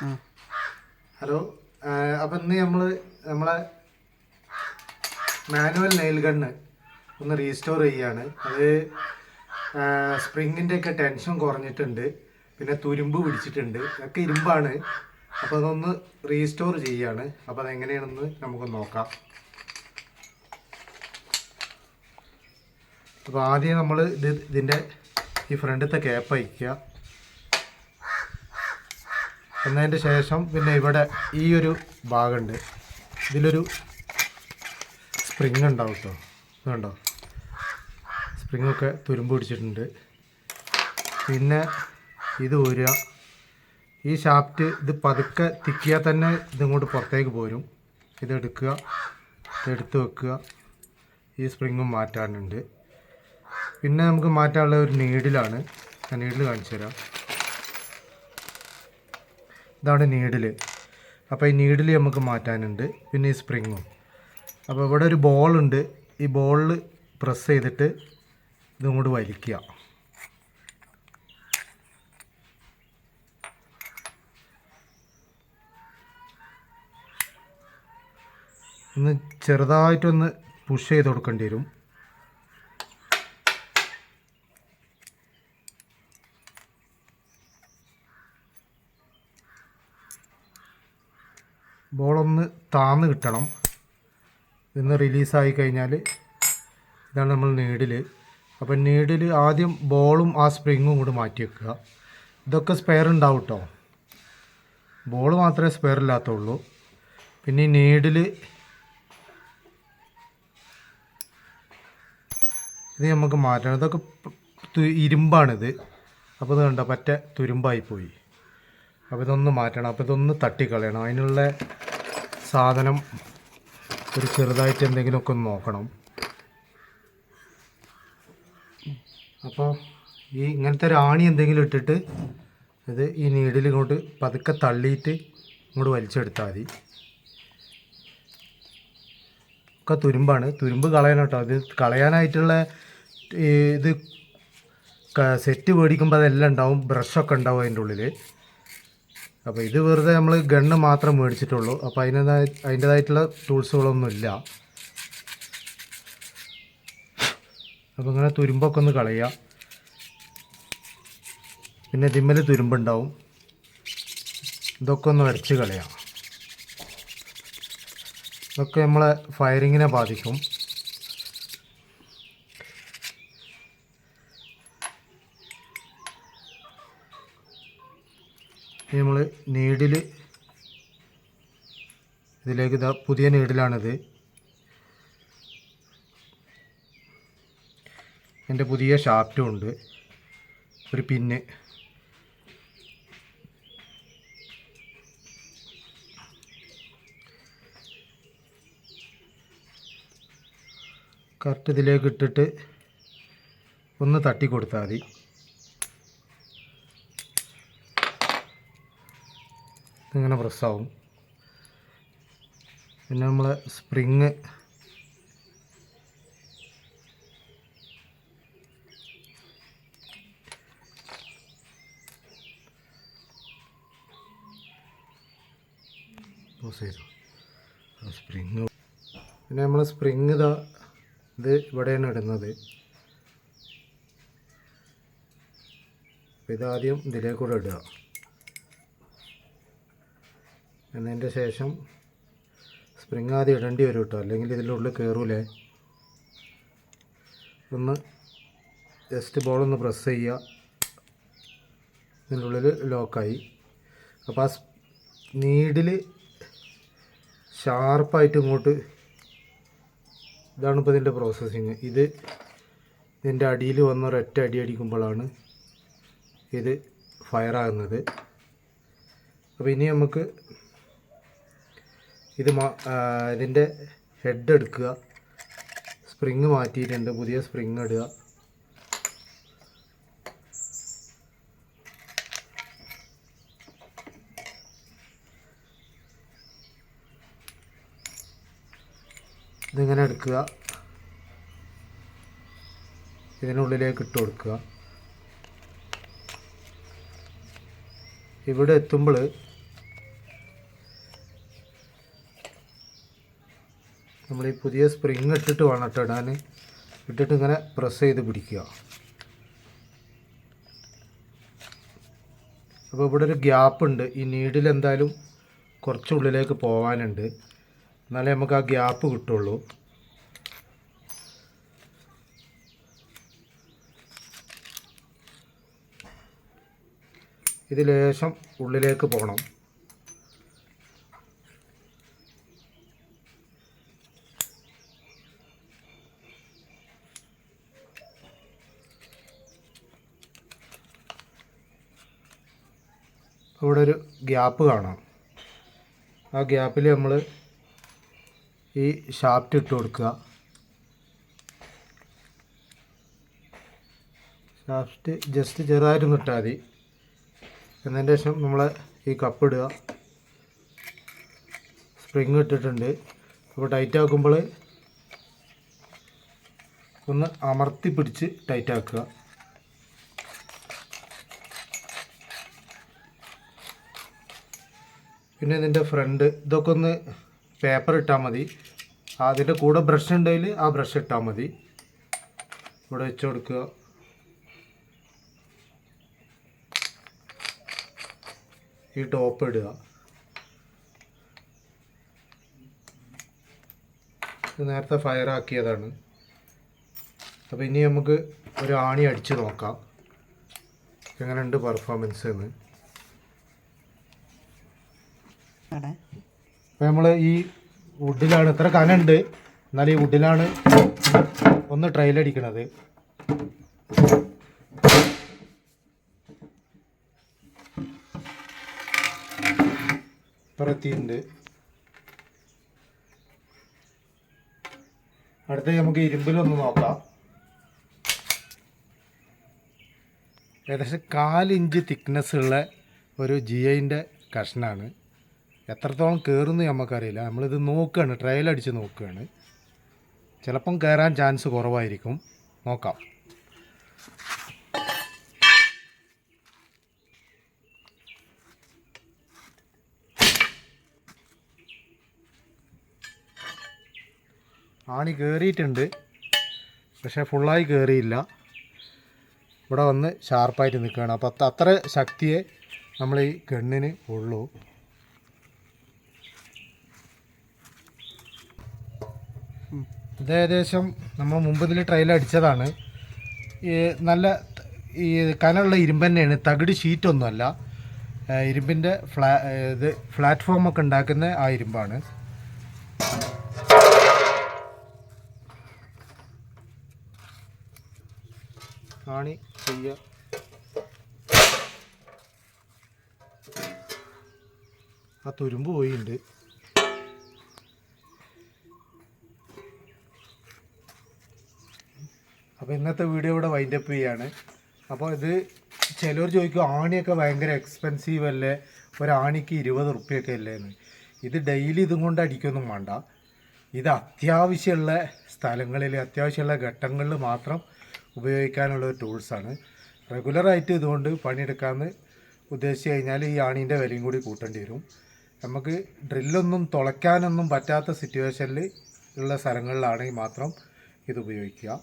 Hello. അപ്പം ഇന്ന് നമ്മളെ മാനുവൽ നെയിൽ ഗണ്ണ് ഒന്ന് റീസ്റ്റോർ ചെയ്യാണ്. അത് സ്പ്രിങ്ങിൻ്റെ ഒക്കെ ടെൻഷൻ കുറഞ്ഞിട്ടുണ്ട്, പിന്നെ തുരുമ്പ് പിടിച്ചിട്ടുണ്ട്, ഒക്കെ ഇരുമ്പാണ്. അപ്പോൾ അതൊന്ന് റീസ്റ്റോർ ചെയ്യാണ്. അപ്പോൾ അതെങ്ങനെയാണെന്ന് നമുക്ക് നോക്കാം. അപ്പോൾ ആദ്യം നമ്മൾ ഇതിൻ്റെ ഈ ഫ്രണ്ടത്തെ ക്യാപ്പ് അയക്കുക. എന്നതിൻ്റെ ശേഷം പിന്നെ ഇവിടെ ഈ ഒരു ഭാഗമുണ്ട്, ഇതിലൊരു സ്പ്രിങ് ഉണ്ടാവും കേട്ടോ. ഇതുണ്ടോ, സ്പ്രിങ്ങൊക്കെ തുരുമ്പ് പിടിച്ചിട്ടുണ്ട്. പിന്നെ ഇത് ഊരുക. ഈ ഷാഫ്റ്റ് ഇത് പതുക്കെ തിക്കിയാൽ തന്നെ ഇതിങ്ങോട്ട് പുറത്തേക്ക് പോരും. ഇതെടുക്കുക, ഇതെടുത്ത് വെക്കുക. ഈ സ്പ്രിങ്ങും മാറ്റാനുണ്ട്. പിന്നെ നമുക്ക് മാറ്റാനുള്ള ഒരു നീഡിലാണ്. ആ നീഡിൽ കാണിച്ചു തരാം. ഇതാണ് നീഡിൽ. അപ്പോൾ ഈ നീഡിൽ നമുക്ക് മാറ്റാനുണ്ട്. പിന്നെ ഈ സ്പ്രിങ്ങും. അപ്പോൾ ഇവിടെ ഒരു ബോളുണ്ട്. ഈ ബോളിൽ പ്രസ് ചെയ്തിട്ട് ഇതങ്ങോട്ട് വലിക്കുക. ഒന്ന് ചെറുതായിട്ടൊന്ന് പുഷ് ചെയ്ത് കൊടുക്കേണ്ടി വരും. ബോളൊന്ന് താന്ന് കിട്ടണം. ഇന്ന് റിലീസായി കഴിഞ്ഞാൽ ഇതാണ് നമ്മൾ നീഡിൽ. അപ്പം നീഡിൽ ആദ്യം ബോളും ആ സ്പ്രിങ്ങും കൂടി മാറ്റി വെക്കുക. ഇതൊക്കെ സ്പെയർ ഉണ്ടാവും കേട്ടോ. ബോൾ മാത്രമേ സ്പെയർ ഇല്ലാത്തുള്ളൂ. പിന്നെ ഈ നീഡിൽ ഇത് നമുക്ക് മാറ്റണം. ഇതൊക്കെ ഇരുമ്പാണിത്. അപ്പോൾ ഇത് കണ്ടോ, പറ്റ തുരുമ്പായിപ്പോയി. അപ്പോൾ ഇതൊന്ന് മാറ്റണം. അപ്പോൾ ഇതൊന്ന് തട്ടിക്കളയണം. അതിനുള്ള സാധനം ഒരു ചെറുതായിട്ട് എന്തെങ്കിലുമൊക്കെ ഒന്ന് നോക്കണം. അപ്പോൾ ഈ ഇങ്ങനത്തെ ഒരു ആണി എന്തെങ്കിലും ഇട്ടിട്ട് ഇത് ഈ നീഡിൽ ഇങ്ങോട്ട് പതുക്കെ തള്ളിയിട്ട് ഇങ്ങോട്ട് വലിച്ചെടുത്താൽ മതി. ഒക്കെ തുരുമ്പാണ്. തുരുമ്പ് കളയണം കേട്ടോ. അത് കളയാനായിട്ടുള്ള ഇത് സെറ്റ് മേടിക്കുമ്പോൾ അതെല്ലാം ഉണ്ടാവും. ബ്രഷൊക്കെ ഉണ്ടാവും അതിൻ്റെ ഉള്ളിൽ. അപ്പോൾ ഇത് വെറുതെ നമ്മൾ ഗണ്ണ് മാത്രം മേടിച്ചിട്ടുള്ളൂ. അപ്പോൾ അതിൻ്റേതായിട്ടുള്ള ടൂൾസുകളൊന്നുമില്ല. അപ്പോൾ ഇങ്ങനെ തുരുമ്പൊക്കെ ഒന്ന് കളയുക. പിന്നെ ഇതിന്മേൽ തുരുമ്പുണ്ടാവും. ഇതൊക്കെ ഒന്ന് അടിച്ച് കളയാം. ഇതൊക്കെ നമ്മളെ ഫയറിങ്ങിനെ ബാധിക്കും. നമ്മൾ നീഡിൽ ഇതിലേക്ക് ഇതാ പുതിയ നീഡിലാണിത്. എൻ്റെ പുതിയ ഷാഫ്റ്റും ഉണ്ട്, ഒരു പിന്ന്. കറക്റ്റ് ഇതിലേക്ക് ഇട്ടിട്ട് ഒന്ന് തട്ടി കൊടുത്താൽ മതി. ഇങ്ങനെ പ്രസ്സാവും. പിന്നെ നമ്മളെ സ്പ്രിങ് സ്പ്രിങ് പിന്നെ നമ്മൾ സ്പ്രിങ് ഇത് ഇവിടെയാണ് ഇടുന്നത്. ഇതാദ്യം ഇതിലേക്കൂടെ ഇടുക. എന്നതിൻ്റെ ശേഷം സ്പ്രിങ് ആദ്യം ഇടേണ്ടി വരും കേട്ടോ, അല്ലെങ്കിൽ ഇതിൻ്റെ ഉള്ളിൽ കയറൂലേ. ഒന്ന് ജസ്റ്റ് ബോളൊന്ന് പ്രസ് ചെയ്യുക. ഇതിൻ്റെ ഉള്ളിൽ ലോക്കായി. അപ്പോൾ ആ നീഡിൽ ഷാർപ്പായിട്ട് ഇങ്ങോട്ട്, ഇതാണിപ്പോൾ ഇതിൻ്റെ പ്രോസസ്സിങ്. ഇതിൻ്റെ അടിയിൽ വന്ന് ഒരൊറ്റ അടി അടിക്കുമ്പോഴാണ് ഇത് ഫയറാകുന്നത്. അപ്പോൾ ഇനി നമുക്ക് ഇതിൻ്റെ ഹെഡ് എടുക്കുക. സ്പ്രിങ് മാറ്റിയിട്ടുണ്ട്, പുതിയ സ്പ്രിങ് ഇടുക. ഇതിങ്ങനെ എടുക്കുക, ഇതിനുള്ളിലേക്ക് ഇട്ട് കൊടുക്കുക. ഇവിടെ എത്തുമ്പോൾ നമ്മൾ ഈ പുതിയ സ്പ്രിങ് ഇട്ടിട്ട് വേണം കേട്ടോ ഇടാൻ. ഇട്ടിട്ട് ഇങ്ങനെ പ്രസ് ചെയ്ത് പിടിക്കുക. അപ്പോൾ ഇവിടെ ഒരു ഗ്യാപ്പ് ഉണ്ട്. ഈ നീഡിൽ എന്തായാലും കുറച്ചുള്ളിലേക്ക് പോകാനുണ്ട്, എന്നാലേ നമുക്ക് ആ ഗ്യാപ്പ് കിട്ടുള്ളൂ. ഇത് ലേശം ഉള്ളിലേക്ക് പോകണം. ഇവിടെ ഒരു ഗ്യാപ്പ് കാണാം. ആ ഗ്യാപ്പിൽ നമ്മൾ ഈ ഷാഫ്റ്റ് ഇട്ട് കൊടുക്കുക. ഷാഫ്റ്റ് ജസ്റ്റ് ചെറുതായിട്ടൊന്ന് ഇട്ടാൽ മതി. എന്നതിന് ശേഷം നമ്മൾ ഈ കപ്പ് ഇടുക. സ്പ്രിങ് ഇട്ടിട്ടുണ്ട്. അപ്പോൾ ടൈറ്റ് ആക്കുമ്പോൾ ഒന്ന് അമർത്തി പിടിച്ച് ടൈറ്റ് ആക്കുക. പിന്നെ ഇതിൻ്റെ ഫ്രണ്ട് ഇതൊക്കെ ഒന്ന് പേപ്പർ ഇട്ടാൽ മതി. അതിൻ്റെ കൂടെ ബ്രഷ് ഉണ്ടെങ്കിൽ ആ ബ്രഷ് ഇട്ടാൽ മതി. ഇവിടെ വെച്ച് കൊടുക്കുക. ഈ ടോപ്പ് ഇടുക. ഇത് നേരത്തെ ഫയർ ആക്കിയതാണ്. അപ്പോൾ ഇനി നമുക്ക് ഒരു ആണി അടിച്ച് നോക്കാം എങ്ങനെയുണ്ട് പെർഫോമൻസ് എന്ന്. അപ്പോൾ നമ്മൾ ഈ വുഡിലാണ്, ഇത്ര കനുണ്ട് എന്നാൽ ഈ വുഡിലാണ് ഒന്ന് ട്രയലടിക്കണത്. എത്തിയിട്ടുണ്ട്. അടുത്ത നമുക്ക് ഇരുമ്പിലൊന്ന് നോക്കാം. ഏകദേശം 4 ഇഞ്ച് തിക്നെസ് ഉള്ള ഒരു GIൻ്റെ കഷ്ണമാണ്. എത്രത്തോളം കയറുമെന്ന് നമുക്കറിയില്ല. നമ്മളിത് നോക്കുകയാണ്, ട്രയൽ അടിച്ച് നോക്കുകയാണ്. ചിലപ്പം കയറാൻ ചാൻസ് കുറവായിരിക്കും. നോക്കാം. ആണി കയറിയിട്ടുണ്ട്, പക്ഷേ ഫുള്ളായി കയറിയില്ല. ഇവിടെ വന്ന് ഷാർപ്പായിട്ട് നിൽക്കുകയാണ്. അപ്പോൾ അത്ര ശക്തിയെ നമ്മൾ ഈ ഗണ്ണിന് ഉള്ളൂ. ഇത് ഏകദേശം നമ്മൾ മുമ്പതിൽ ട്രയൽ അടിച്ചതാണ്. ഈ നല്ല ഈ കനമുള്ള ഇരുമ്പ് തന്നെയാണ്, തകിട് ഷീറ്റൊന്നുമല്ല. ഇരുമ്പിൻ്റെ പ്ലാറ്റ്ഫോമൊക്കെ ഉണ്ടാക്കുന്ന ആ ഇരുമ്പാണ്. ആണി ചെയ്യുക. ആ തുരുമ്പ് പോയിട്ടുണ്ട്. അപ്പോൾ ഇന്നത്തെ വീഡിയോ ഇവിടെ വൈൻഡപ്പ് ചെയ്യാണ്. അപ്പോൾ ഇത് ചിലർ ചോദിക്കും ആണിയൊക്കെ ഭയങ്കര എക്സ്പെൻസീവ് അല്ലേ, ഒരാണിക്ക് 20 റുപ്യൊക്കെ അല്ലേ എന്ന്. ഇത് ഡെയിലി ഇതും കൊണ്ട് അടിക്കൊന്നും വേണ്ട. ഇത് അത്യാവശ്യമുള്ള സ്ഥലങ്ങളിൽ, അത്യാവശ്യമുള്ള ഘട്ടങ്ങളിൽ മാത്രം ഉപയോഗിക്കാനുള്ള ഒരു ടൂൾസാണ്. റെഗുലറായിട്ട് ഇതുകൊണ്ട് പണിയെടുക്കാമെന്ന് ഉദ്ദേശിച്ച് കഴിഞ്ഞാൽ ഈ ആണീൻ്റെ വിലയും കൂടി കൂട്ടേണ്ടി വരും. നമുക്ക് ഡ്രില്ലൊന്നും തുളയ്ക്കാനൊന്നും പറ്റാത്ത സിറ്റുവേഷനിൽ ഉള്ള സ്ഥലങ്ങളിലാണെങ്കിൽ മാത്രം ഇത് ഉപയോഗിക്കുക.